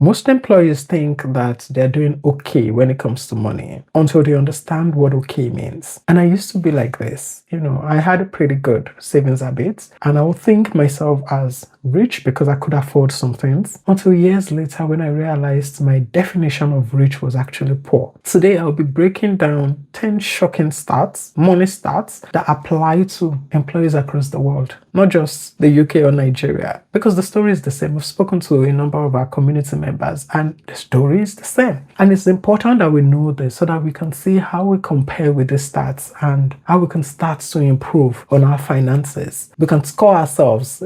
Most employees think that they're doing okay when it comes to money until they understand what okay means. And I used to be like this. I had a pretty good savings habit, and I would think myself as rich because I could afford some things until years later when I realized my definition of rich was actually poor. Today, I'll be breaking down 10 shocking stats, money stats that apply to employees across the world, not just the UK or Nigeria, because the story is the same. I've spoken to a number of our community members and the story is the same. And it's important that we know this so that we can see how we compare with the stats and how we can start to improve on our finances. We can score ourselves,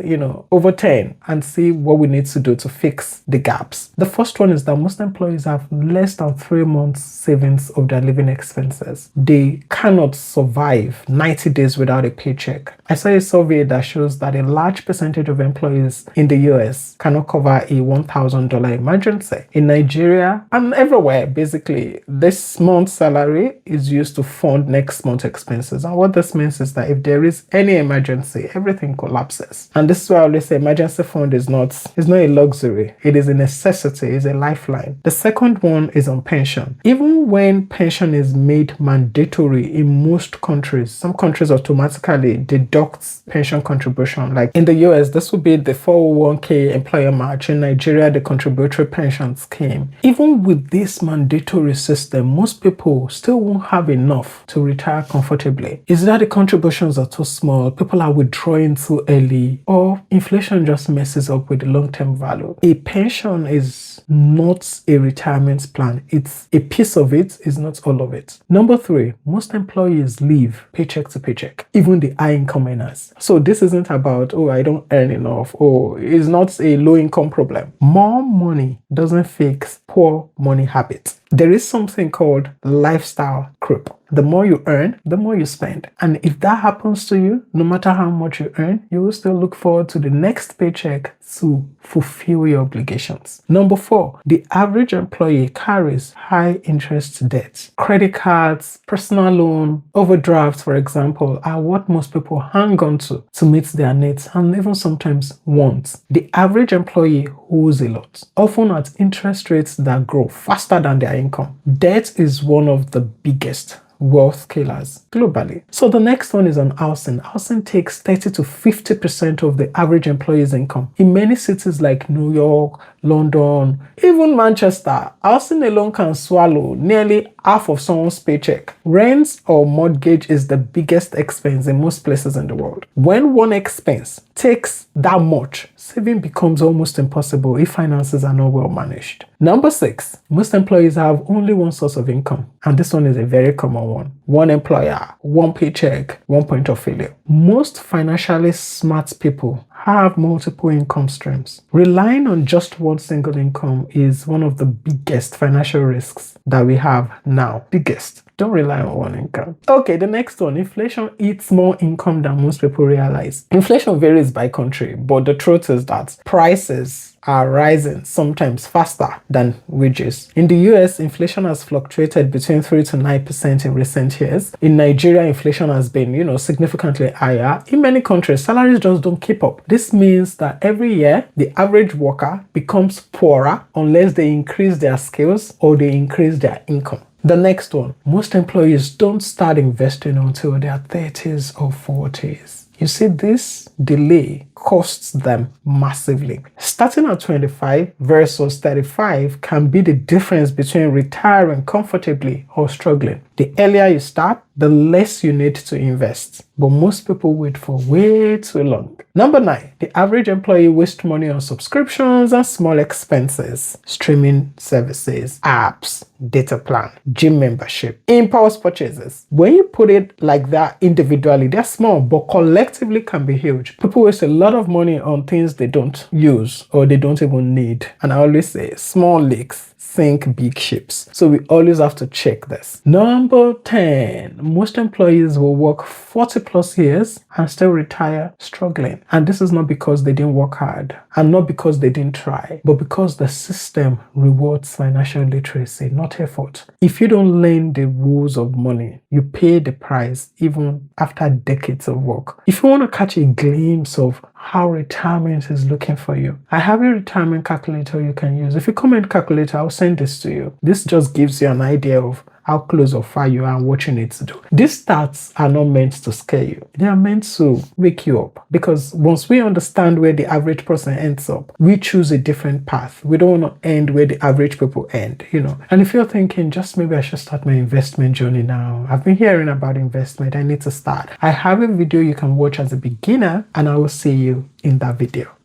over 10 and see what we need to do to fix the gaps. The first one is that most employees have less than 3 months savings of their living expenses. They cannot survive 90 days without a paycheck. I saw a survey that shows that a large percentage of employees in the US cannot cover a $1,000 emergency. In Nigeria and everywhere, basically, this month's salary is used to fund next month's expenses. And what this means is that if there is any emergency, everything collapses. And this is why I always say emergency fund is not a luxury. It is a necessity, it's a lifeline. The second one is on pension. Even when pension is made mandatory in most countries, some countries automatically deduct pension contribution. Like in the US, this would be the 401k employer match. In Nigeria, the contributory pension scheme. Even with this mandatory system, most people still won't have enough to retire comfortably. Is that the contributions are too small, people are withdrawing too early, or inflation just messes up with the long-term value? A pension is not a retirement plan. It's a piece of it, is not all of it. Number 3, most employees live paycheck to paycheck, even the high income earners. So this isn't about, I don't earn enough, it's not a low income problem. More money doesn't fix poor money habits. There is something called lifestyle creep. The more you earn, the more you spend. And if that happens to you, no matter how much you earn, you will still look forward to the next paycheck to fulfill your obligations. Number 4, the average employee carries high interest debts. Credit cards, personal loan, overdrafts, for example, are what most people hang on to meet their needs and even sometimes wants. The average employee owes a lot, often at interest rates that grow faster than their income. Debt is one of the biggest wealth killers globally. So the next one is on housing. Housing takes 30 to 50% of the average employee's income. In many cities like New York, London, even Manchester, housing alone can swallow nearly half of someone's paycheck. Rent or mortgage is the biggest expense in most places in the world. When one expense takes that much, saving becomes almost impossible if finances are not well managed. Number 6, most employees have only one source of income, and this one is a very common one. One employer, one paycheck, one point of failure. Most financially smart people have multiple income streams. Relying on just one single income is one of the biggest financial risks that we have now. Biggest. Don't rely on one income. Okay, the next one. Inflation eats more income than most people realize. Inflation varies by country, but the truth is that prices are rising sometimes faster than wages. In the US, inflation has fluctuated between 3 to 9% in recent years. In Nigeria, inflation has been, significantly higher. In many countries, salaries just don't keep up. This means that every year, the average worker becomes poorer unless they increase their skills or they increase their income. The next one, most employees don't start investing until their 30s or 40s. You see, this delay costs them massively. Starting at 25 versus 35 can be the difference between retiring comfortably or struggling. The earlier you start, the less you need to invest. But most people wait for way too long. Number 9, the average employee wastes money on subscriptions and small expenses, streaming services, apps, data plan, gym membership, impulse purchases. When you put it like that individually, they're small, but collectively can be huge. People waste a lot of money on things they don't use or they don't even need. And I always say small leaks sink big ships. So we always have to check this. Number Number 10, most employees will work 40 plus years and still retire struggling. And this is not because they didn't work hard and not because they didn't try, but because the system rewards financial literacy, not effort. If you don't learn the rules of money, you pay the price even after decades of work. If you want to catch a glimpse of how retirement is looking for you, I have a retirement calculator you can use. If you comment calculator, I'll send this to you. This just gives you an idea of how close or far you are and what you need to do. These stats are not meant to scare you. They are meant to wake you up, because once we understand where the average person ends up, we choose a different path. We don't want to end where the average people end, And if you're thinking, just maybe I should start my investment journey now, I've been hearing about investment, I need to start. I have a video you can watch as a beginner, and I will see you in that video.